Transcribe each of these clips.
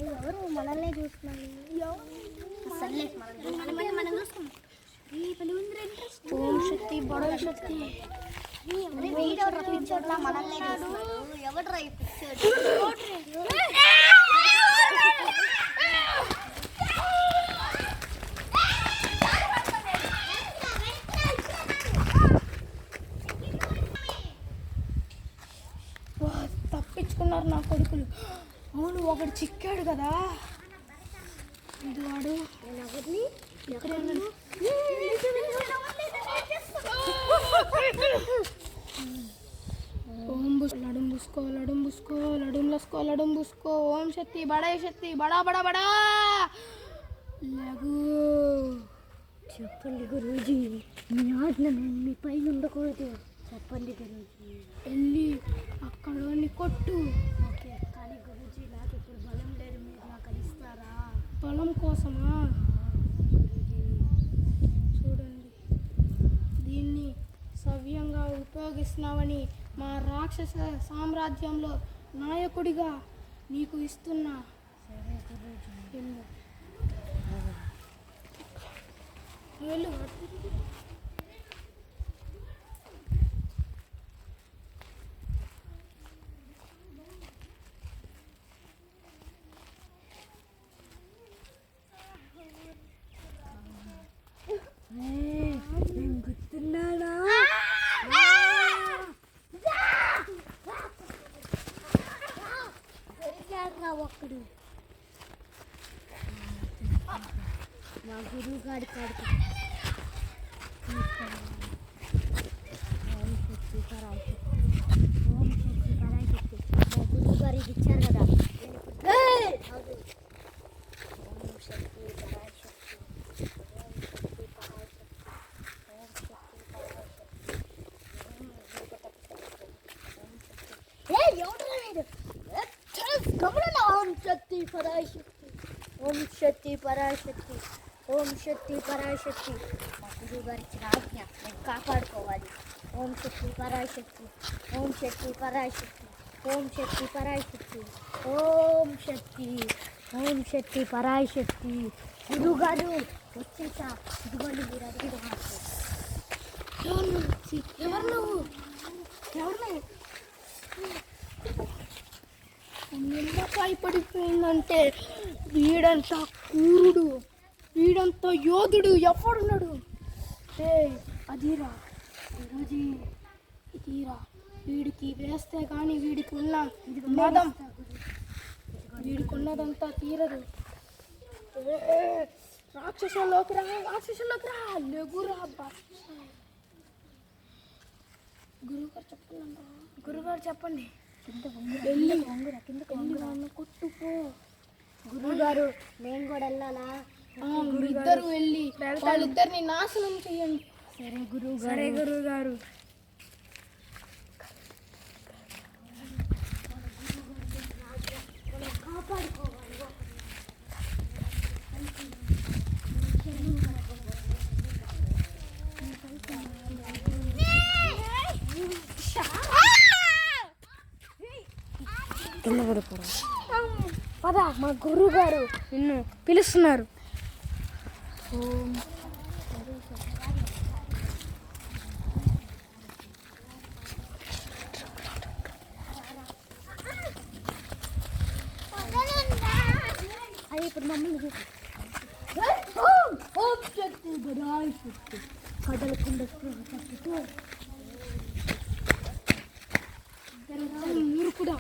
ఎవరు మనల్నే చూస్తున్నారు. ఓం శక్తి బడో శక్తి. మనల్నే ఎవరు రా పిక్చర్? తప్పించుకున్నారు నా కొడుకులు. అవును, ఒకడు చిక్కాడు కదా, ఇది వాడు. లడుం బుసుకో లడుం బుసుకో లడుం లసుకో లడుం బుసుకో. ఓం శక్తి బడా శక్తి బడా బడా బడా లఘు. చెప్పండి గురూజీ, మీ ఆజ్ఞ మీ పైన ఉండకూడదు. చెప్పండి గురూజీ. వెళ్ళి అక్కడ కొట్టు. ఓకే, కానీ గురూజీ నాకు ఇప్పుడు బలం లేదు, మీరు నాకు ఇస్తారా? బలం కోసమా? చూడండి, దీన్ని సవ్యంగా ఉపయోగిస్తున్నావని మా రాక్షస సామ్రాజ్యంలో నాయకుడిగా నీకు ఇస్తున్నా. వెళ్ళు. గుర్తున్నాడా? ఒక్కడు మా గురువు గారి కాడికి మా గురువు గారికి ఇచ్చారు కదా. ఓం శక్తి పరాశక్తి, ఓం శక్తి పరాశక్తి. మా గురువు గారి ఇచ్చిన ఆజ్ఞ నేను కాపాడుకోవాలి. ఓం శక్తి పరాశక్తి, ఓం శక్తి పరాశక్తి, ఓం శక్తి పరాశక్తి, ఓం శక్తి, ఓం శక్తి పరాశక్తి. గురువు గారు వచ్చేసా, ఇదిగోండి మీరు అడిగిన ఎవరు నువ్వు? ఎవరు నిమ్మకాయ పడిపోయిందంటే వీడంత కూరుడు, వీడంత యోధుడు ఎవడున్నాడు? అదిరా గురూజీ, ఇదిరా. వీడికి వేస్తే కానీ వీడికి ఉన్న మదం, వీడికి ఉన్నదంతా తీరదు. రాక్షసుల్లోకి రా, రాక్షసుల్లోకి రా, లెగురా. గురువుగారు చెప్పండి. గురువుగారు చెప్పండి. కొట్టుకో. గురువు గారు నేను కూడా వెళ్ళాలా? ఇద్దరు వెళ్ళి వాళ్ళిద్దరిని నాశనం చేయండి. సరే గురువు గారు. సరే గురువు గారు. పద, మా గురువు గారు నిన్ను పిలుస్తున్నారు. అది ఇప్పుడు మమ్మల్ని కదలకుండా మూర్ఖుడా,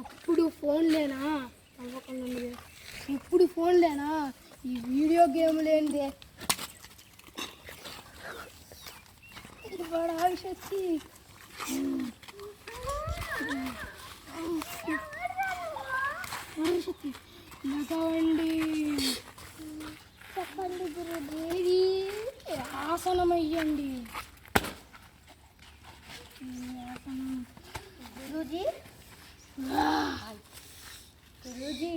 ఎప్పుడు ఫోన్లేనా? ఇప్పుడు ఫోన్లేనా? ఈ వీడియో గేమ్ లేనిదే బడా శక్తి. శక్తి లగవండి. చెప్పండి గురుజీ. ఆసనం అయ్యండి. ఆసనం. గురూజీ, గురూజీ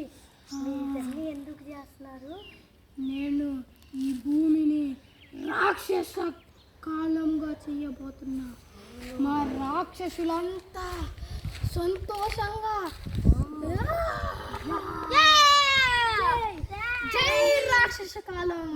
ఇవన్నీ ఎందుకు చేస్తున్నారు? నేను ఈ భూమిని రాక్షస కాలంగా చేయబోతున్నా. మా రాక్షసులంతా సంతోషంగా రాక్షస కాలం.